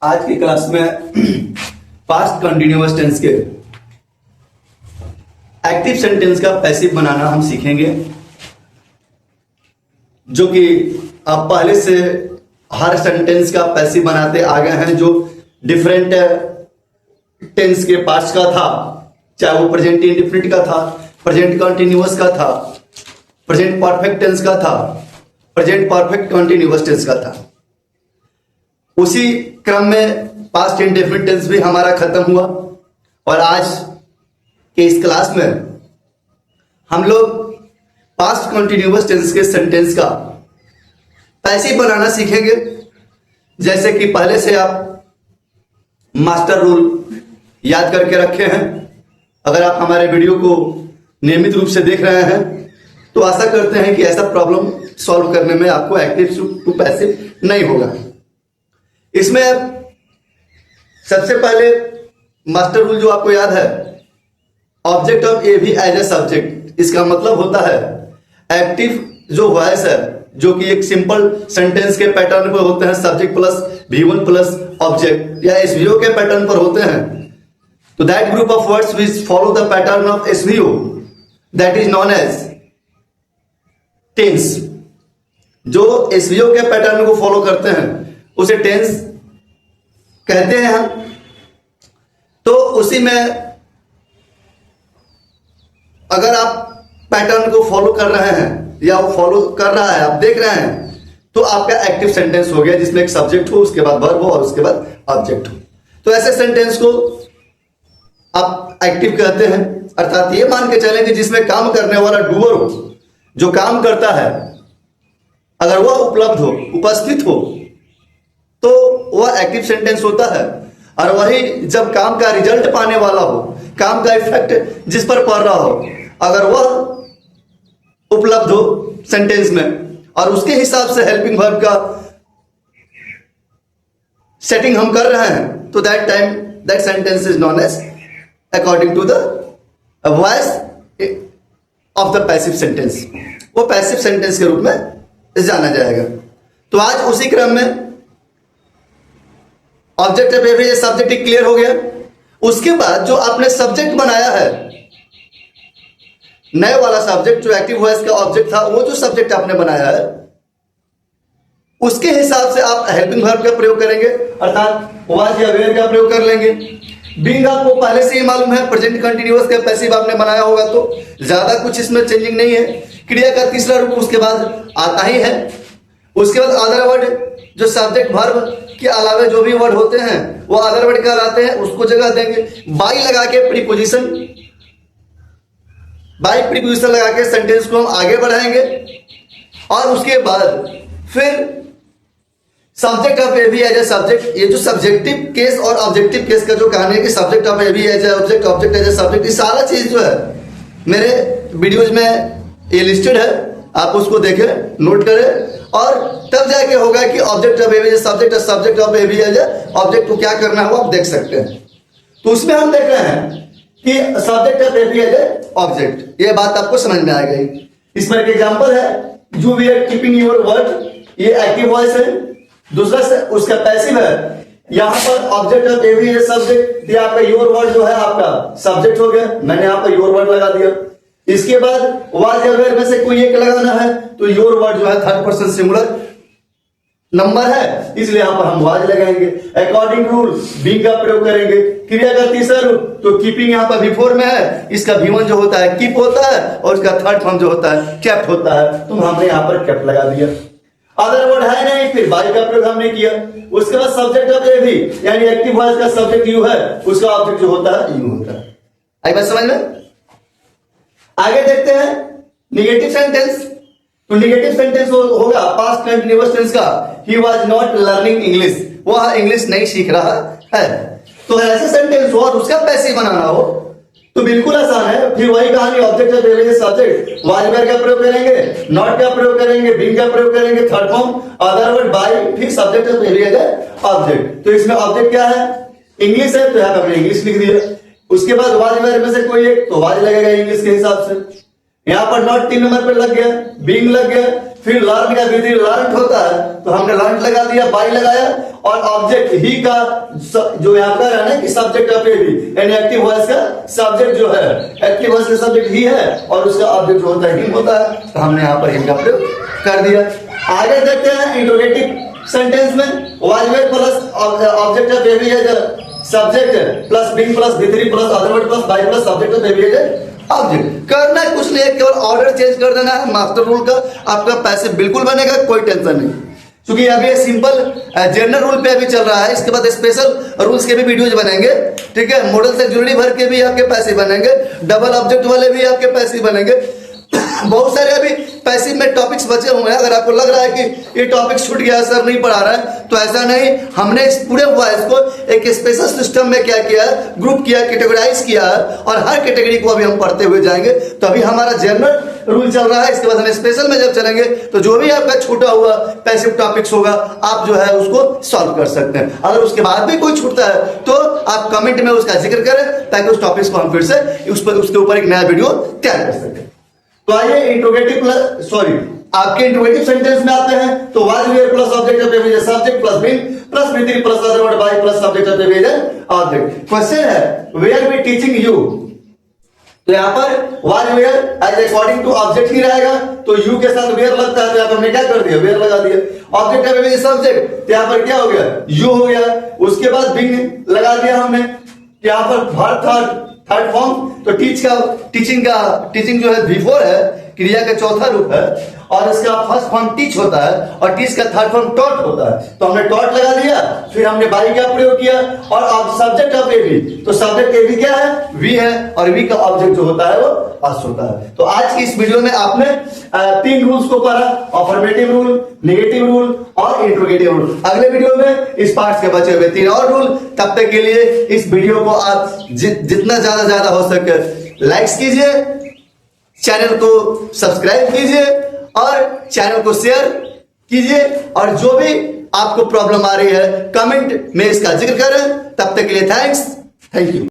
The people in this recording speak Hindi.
आज की क्लास में पास्ट कंटिन्यूअस टेंस के एक्टिव सेंटेंस का पैसिव बनाना हम सीखेंगे, जो कि आप पहले से हर सेंटेंस का पैसिव बनाते आ गए हैं। जो डिफरेंट टेंस के पार्ट्स का था, चाहे वो प्रेजेंट इंडेफिनिट का था, प्रेजेंट कंटिन्यूअस का था, प्रेजेंट परफेक्ट टेंस का था, प्रेजेंट परफेक्ट कंटिन्यूअस टेंस का था, उसी क्रम में पास्ट इंडेफिनिट टेंस भी हमारा खत्म हुआ। और आज के इस क्लास में हम लोग पास्ट कंटिन्यूअस टेंस के सेंटेंस का पैसिव बनाना सीखेंगे। जैसे कि पहले से आप मास्टर रूल याद करके रखे हैं। अगर आप हमारे वीडियो को नियमित रूप से देख रहे हैं तो आशा करते हैं कि ऐसा प्रॉब्लम सॉल्व करने में आपको एक्टिव टू पैसिव नहीं होगा। इसमें सबसे पहले मास्टर रूल जो आपको याद है, ऑब्जेक्ट ऑफ ए भी एज ए सब्जेक्ट। इसका मतलब होता है एक्टिव जो वॉइस है, जो कि एक सिंपल सेंटेंस के पैटर्न पर होते हैं, subject plus V1 plus object, या SVO के पैटर्न पर होते हैं। तो that group of words which follow the pattern of SVO that is known as tense. जो SVO के पैटर्न को फॉलो करते हैं उसे टेंस कहते हैं हम। तो उसी में अगर आप पैटर्न को फॉलो कर रहे हैं या वो फॉलो कर रहा है, आप देख रहे हैं, तो आपका एक्टिव सेंटेंस हो गया, जिसमें एक सब्जेक्ट हो, उसके बाद वर्ब हो और उसके बाद ऑब्जेक्ट हो। तो ऐसे सेंटेंस को आप एक्टिव कहते हैं। अर्थात ये मान के चलें कि जिसमें काम करने वाला डूअर हो, जो काम करता है, अगर वह उपलब्ध हो, उपस्थित हो, तो वह एक्टिव सेंटेंस होता है। और वही जब काम का रिजल्ट पाने वाला हो, काम का इफेक्ट जिस पर पड़ रहा हो, अगर वह उपलब्ध हो सेंटेंस में और उसके हिसाब से हेल्पिंग वर्ब का सेटिंग हम कर रहे हैं, तो that time that sentence is known as according to the voice of the passive sentence. वो पैसिव सेंटेंस के रूप में जाना जाएगा। तो आज उसी क्रम में object of every subject clear हो गया। उसके बाद जो आपने सब्जेक्ट बनाया है, नए वाला सब्जेक्ट जो एक्टिव वॉइस का ऑब्जेक्ट था, वो जो सब्जेक्ट आपने बनाया है, उसके हिसाब से आप हेल्पिंग वर्ब का प्रयोग करेंगे, अर्थात वाज या वेयर का प्रयोग कर लेंगे। बीइंग आपको पहले से ही मालूम है, प्रेजेंट कंटिन्यूअस का पैसिव आपने बनाया होगा, तो ज्यादा कुछ इसमें चेंजिंग नहीं है। क्रिया का तीसरा रूप उसके बाद आता ही है। उसके बाद अदर वर्ड, जो सब्जेक्ट वर्ब के अलावा जो भी वर्ड होते हैं वो अदर वर्ड कहलाते हैं, उसको जगह देंगे। बाई लगा के प्रीपोजिशन, बाई प्रीपोजिशन लगा के सेंटेंस को हम आगे बढ़ाएंगे। और उसके बाद फिर सब्जेक्ट ऑफ ए भी एज ए सब्जेक्ट। ये जो सब्जेक्टिव केस और ऑब्जेक्टिव केस का जो कहानी है कि सब्जेक्ट ऑफ ए भी as a object, object as a subject, ये सारा चीज जो है मेरे वीडियोज में ये लिस्टेड है, आप उसको देखें, नोट करें, और तब जाके होगा कि ऑब्जेक्ट ऑफ ए भी सब्जेक्ट, सब्जेक्ट ऑफ ए भी एज ऑब्जेक्ट को क्या करना है वो आप देख सकते हैं। तो उसमें हम देख रहे हैं कि सब्जेक्ट ऑफ ए भी एज ऑब्जेक्ट, ये बात आपको समझ में आ गई। इसमें एक एग्जांपल है, you we are keeping your word, ये एक्टिव वॉइस है। दूसरा से उसका पैसिव है। यहां पर ऑब्जेक्ट ऑफ ए भी एज सब्जेक्ट, यहाँ पे योर वर्ड जो है आपका सब्जेक्ट हो गया, मैंने यहाँ पर योर वर्ड लगा दिया। इसके बाद वाज या वेयर में से कोई एक लगाना है, तो योर वर्ड जो है थर्ड पर्सन सिंगुलर नंबर है, इसलिए यहां पर हम वाज लगाएंगे। अकॉर्डिंग रूल बीइंग का प्रयोग करेंगे। क्रिया का तीसरा रूप, तो कीपिंग यहां पर बिफोर में है, इसका V1 जो होता है कीप होता है, और इसका थर्ड फॉर्म जो होता है केप्ट होता है, तो हमने यहां पर केप्ट लगा दिया। अदर वर्ड है नहीं, फिर बाई का प्रयोग हमने किया। उसके बाद सब्जेक्ट ऑफ ए भी, यानी एक्टिव वॉइस का सब्जेक्ट यू है, उसका ऑब्जेक्ट जो होता है यू होता है। आई बात समझ में? आगे देखते हैं निगेटिव सेंटेंस। तो निगेटिव सेंटेंस होगा पास्ट कंटिन्यूअस टेंस का, he was not learning English, वह इंग्लिश नहीं सीख रहा है। तो ऐसे सेंटेंस हो और उसका पैसिव बनाना हो तो बिल्कुल आसान है। फिर वही कहानी, object of A subject, was were का प्रयोग करेंगे, नॉट का प्रयोग करेंगे, बीइंग का प्रयोग करेंगे, third form other word bye, फिर सब्जेक्ट ऑफ ए ऑब्जेक्ट। तो इसमें ऑब्जेक्ट क्या है? इंग्लिश है, तो यहां पर हमने इंग्लिश लिख दिया। उसके बाद वाज वेयर में से कोई एक, तो वाज लगेगा इंग्लिश के हिसाब से। यहां पर नॉट 3 नंबर पर लग गया, बीइंग लग गया, फिर लर्न का विधि लर्न होता है, तो हमने लर्न लगा दिया, बाई लगाया, और ऑब्जेक्ट ही का जो यहाँ पर है ना कि सब्जेक्ट ऑफ ए भी, यानी एक्टिव वॉइस का सब्जेक्ट जो है, एक्टिव वॉइस का सब्जेक्ट ही है और उसका ऑब्जेक्ट जो होता है हिम होता है, तो हमने यहाँ पर हिम का प्रयोग कर दिया। आगे देखते हैं इंट्रोगेटिव सेंटेंस में, was were plus object of ए भी है subject plus being plus V3 plus other word plus by plus subject of ए भी है ऑब्जेक्ट। करना कुछ नहीं है, केवल ऑर्डर चेंज कर देना है, मास्टर रूल का आपका पैसे बिल्कुल बनेगा, कोई टेंशन नहीं, क्योंकि अभी सिंपल जनरल रूल पे अभी चल रहा है। इसके बाद स्पेशल रूल्स के भी वीडियोज बनेंगे, ठीक है, मॉडल से जरूरी भर के भी आपके पैसे बनेंगे, डबल ऑब्जेक्ट वाले भी आपके पैसे बनेंगे। बहुत सारे अभी पैसिव में टॉपिक्स बचे हुए हैं। अगर आपको लग रहा है कि ये टॉपिक छूट गया, सर नहीं पढ़ा रहा है, तो ऐसा नहीं, हमने इस पूरे वॉइस को एक स्पेशल सिस्टम में क्या किया है, ग्रुप किया, कैटेगराइज किया है, और हर कैटेगरी को अभी हम पढ़ते हुए जाएंगे। तो अभी हमारा जनरल रूल चल रहा है, इसके बाद हम स्पेशल में जब चलेंगे तो जो भी आपका छूटा हुआ पैसिव टॉपिक्स होगा आप जो है उसको सॉल्व कर सकते हैं। अगर उसके बाद भी कोई छूटता है तो आप कमेंट में उसका जिक्र करें, ताकि उस टॉपिक्स को हम फिर से उसके ऊपर एक नया वीडियो तैयार कर सकें। तो आइए आपके इंट्रोगेटिव सेंटेंस में आते हैं। तो was were plus object of A subject plus being plus V3 plus other word by plus subject of A object. Question है वेयर बी टीचिंग यू, तो यहां पर was were as according to object ही रहेगा, तो यू के साथ वेयर लगता है, तो यहां पर हमने क्या कर दिया, वेयर लगा दिया। ऑब्जेक्ट ऑफ ए सब्जेक्ट, तो यहां पर क्या हो गया, यू हो गया। उसके बाद बीइंग लगा दिया हमने, यहां पर थर्ड फॉर्म, तो टीचिंग जो है V4 है, क्रिया का चौथा रूप है, और इसका फर्स्ट फॉर्म टीच होता है, और टीच का थर्ड फॉर्म टॉट होता है, तो हमने टॉट लगा दिया। फिर हमने बाई का प्रयोग किया, और अब सब्जेक्ट ऑफ ए भी, तो सब्जेक्ट ए भी क्या है, वी है, और वी का ऑब्जेक्ट जो होता है वो अस होता है। तो आज की इस वीडियो में आपने 3 रूल्स को पढ़ा, अफर्मेटिव रूल, नेगेटिव रूल और इंट्रोगेटिव रूल। अगले वीडियो में इस पार्ट के बचे हुए 3 और रूल। तब तक के लिए इस वीडियो को आप जितना ज्यादा हो सके लाइक्स कीजिए, चैनल को सब्सक्राइब कीजिए, और चैनल को शेयर कीजिए, और जो भी आपको प्रॉब्लम आ रही है कमेंट में इसका जिक्र करें। तब तक के लिए थैंक यू।